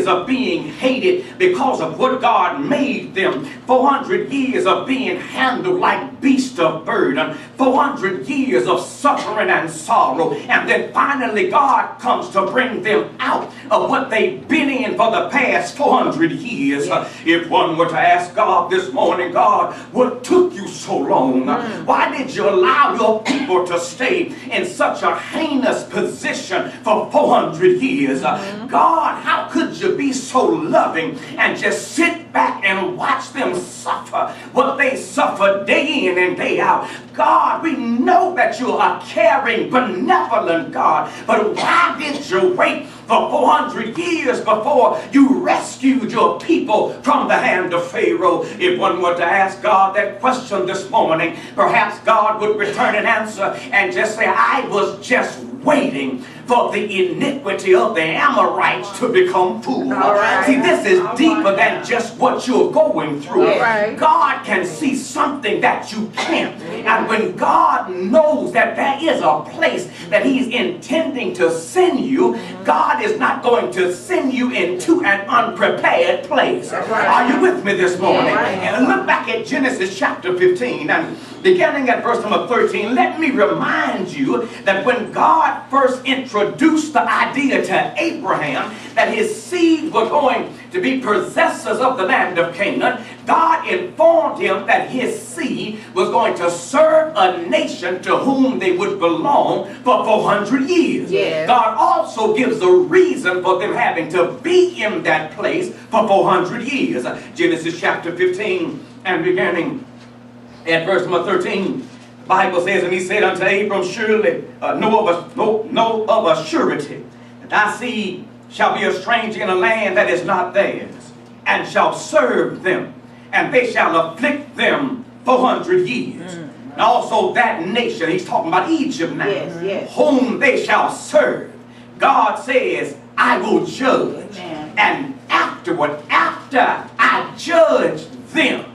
of being hated because of what God made them. 400 years of being handled like beasts of burden. 400 years of suffering and sorrow. And then finally God comes to bring them out of what they've been in for the past 400 years. Yes. If one were to ask God this morning, God, what took you so long? Why did you allow your people to stay in such a heinous position for 400 years? God, how could you be so loving and just sit back and watch them suffer what they suffer day in and day out? God, we know that you're a caring, benevolent God, but why did you wait for 400 years before you rescued your people from the hand of Pharaoh? If one were to ask God that question this morning, perhaps God would return an answer and just say, I was just waiting for the iniquity of the Amorites to become full. Right. See, this is deeper than just what you're going through. Right. God can see something that you can't. And when God knows that there is a place that he's intending to send you, God is not going to send you into an unprepared place. Right. Are you with me this morning? Right. And look back at Genesis chapter 15 and beginning at verse number 13, let me remind you that when God first introduced the idea to Abraham that his seed were going to be possessors of the land of Canaan, God informed him that his seed was going to serve a nation to whom they would belong for 400 years. Yes. God also gives a reason for them having to be in that place for 400 years. Genesis chapter 15 and beginning at verse number 13, the Bible says, and he said unto Abram, surely know of a surety that thy seed shall be a stranger in a land that is not theirs, and shall serve them, and they shall afflict them 400 years. And also that nation, he's talking about Egypt now, whom they shall serve. God says, I will judge. And afterward, after I judge them,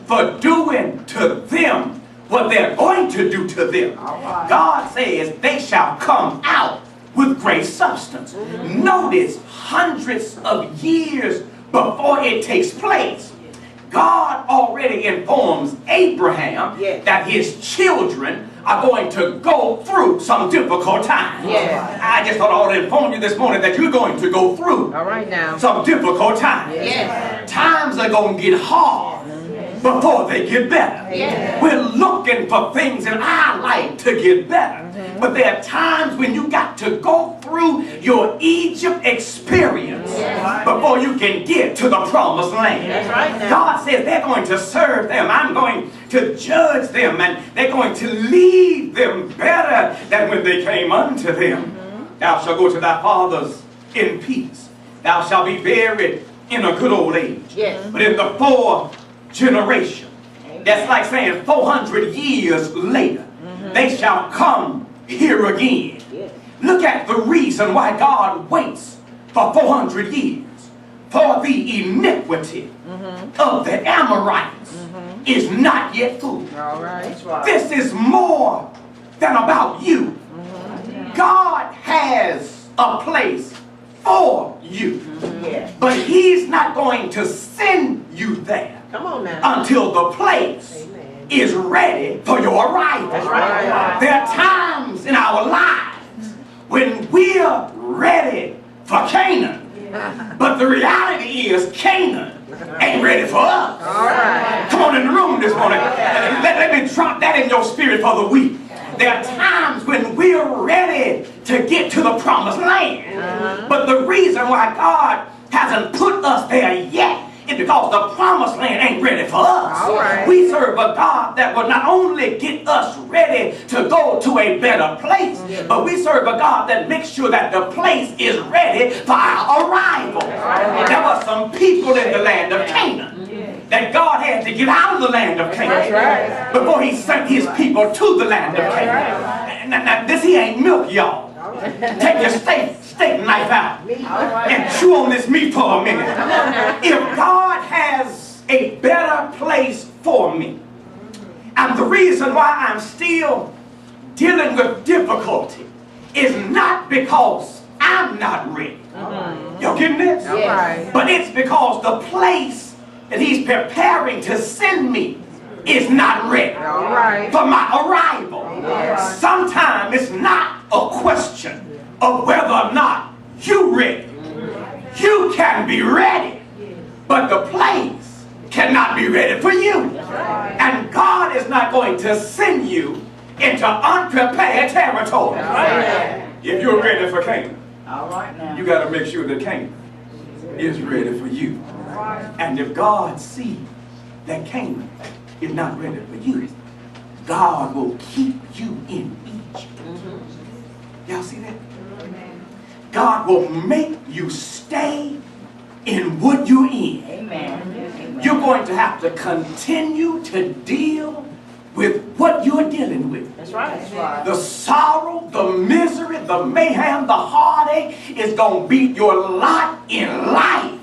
for doing to them what they're going to do to them, God says they shall come out with great substance. Notice, hundreds of years before it takes place, God already informs Abraham that his children are going to go through some difficult times. I just thought I ought to inform you this morning that you're going to go through some difficult times. Times are going to get hard before they get better. We're looking for things in our life to get better. But there are times when you got to go through your Egypt experience before you can get to the promised land. God says they're going to serve them. I'm going to judge them, and they're going to leave them better than when they came unto them. Thou shalt go to thy fathers in peace. Thou shalt be buried in a good old age. But in the fourth generation, that's like saying 400 years later, they shall come here again. Look at the reason why God waits for 400 years. For the iniquity of the Amorites is not yet full. This is more than about you. God has a place for you, but he's not going to send you there until the place is ready for your arrival. There are times in our lives when we're ready for Canaan, but the reality is Canaan ain't ready for us. Come on in the room this morning. Let me drop that in your spirit for the week. There are times when we're ready to get to the promised land, but the reason why God hasn't put us there yet is because the promised land ain't ready for us. We serve a God that will not only get us ready to go to a better place, but we serve a God that makes sure that the place is ready for our arrival. There were some people in the land of Canaan that God had to get out of the land of Canaan before he sent his people to the land of Canaan. Now this here ain't milk, y'all. Take your steak knife out and chew on this meat for a minute. If God has a better place for me, and the reason why I'm still dealing with difficulty is not because I'm not ready, Y'all getting this? Yes. But it's because the place that he's preparing to send me is not ready for my arrival. Yes. Sometimes it's not a question of whether or not you're ready. You can be ready, but the place cannot be ready for you. And God is not going to send you into unprepared territory. If you're ready for Canaan, you got to make sure that Canaan is ready for you. And if God sees that Canaan is not ready for you, God will keep you in Egypt. Y'all see that? God will make you stay in what you're in. Amen. You're going to have to continue to deal with what you're dealing with. That's right. The sorrow, the misery, the mayhem, the heartache is going to be your lot in life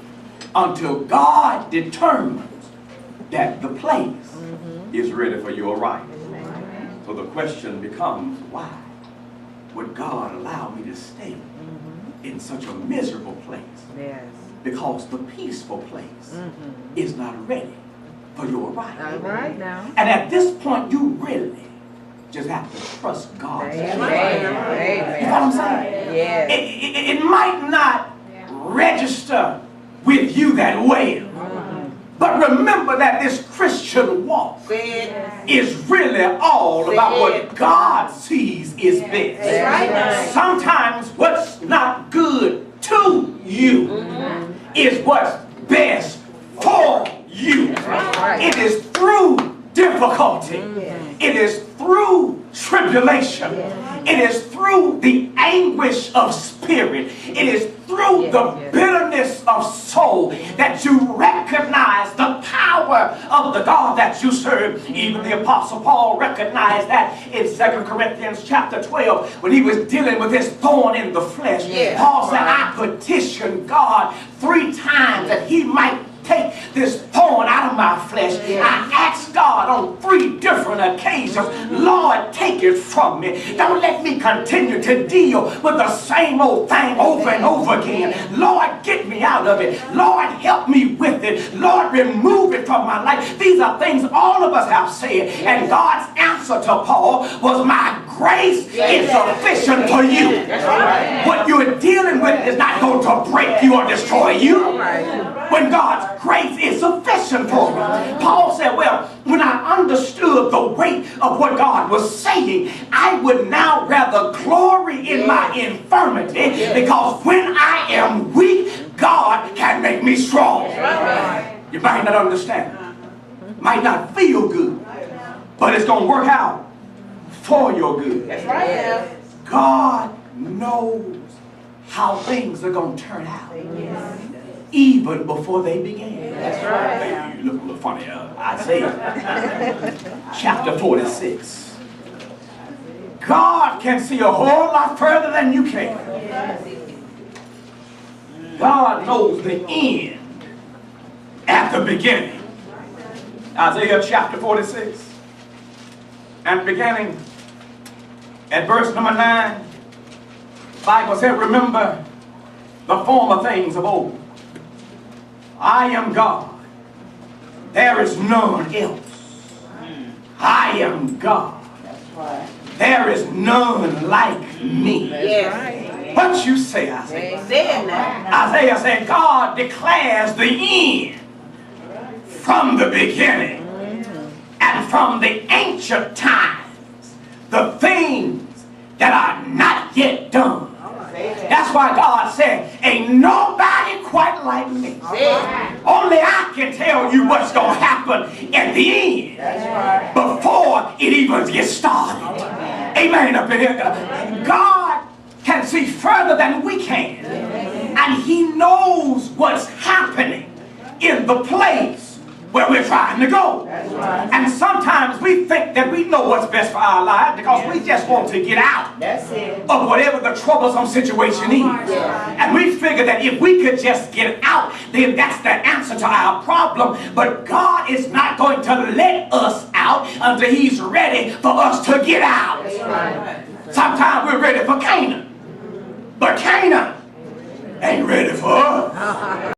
until God determines that the place is ready for your arrival. So the question becomes, why would God allow me to stay in such a miserable place? Yes. Because the peaceful place is not ready for your arrival. All right now. And at this point, you really just have to trust God. You know what I'm saying? Yes. It might not register with you that way. But remember that this Christian walk is really all about what God sees is best. Sometimes what's not good to you is what's best for you. It is through difficulty. It is through tribulation. It is through the anguish of spirit. It is through the bitterness of soul that you recognize the power of the God that you serve. Even the Apostle Paul recognized that in 2 Corinthians chapter 12 when he was dealing with his thorn in the flesh. Paul said, I petitioned God 3 times that he might take this thorn out of my flesh. I asked God on 3 different occasions, Lord, take it from me. Don't let me continue to deal with the same old thing over and over again. Lord, get me out of it. Lord, help me with it. Lord, remove it from my life. These are things all of us have said. And God's answer to Paul was, my grace is sufficient for you. What you're dealing with is not going to break you or destroy you. When God's grace is sufficient for me. Paul said, well, when I understood the weight of what God was saying, I would now rather glory in my infirmity, because when I am weak, God can make me strong. You might not understand, might not feel good, but it's going to work out for your good. That's right. God knows how things are going to turn out. Even before they began. That's right. Hey, you look a little funny. Isaiah chapter 46. God can see a whole lot further than you can. God knows the end at the beginning. Isaiah chapter 46. And beginning at verse number 9, the Bible said, remember the former things of old. I am God. There is none else. I am God. There is none like me. What you say, Isaiah? Isaiah said, God declares the end from the beginning and from the ancient times, the things that are not yet done. That's why God said, ain't nobody quite like me. Only I can tell you what's going to happen at the end before it even gets started. Amen. Up in here. God can see further than we can. And he knows what's happening in the place where we're trying to go. And sometimes we think that we know what's best for our lives because we just want to get out of whatever the troublesome situation is. And we figure that if we could just get out, then that's the answer to our problem. But God is not going to let us out until he's ready for us to get out. Sometimes we're ready for Canaan. But Canaan Ain't ready for.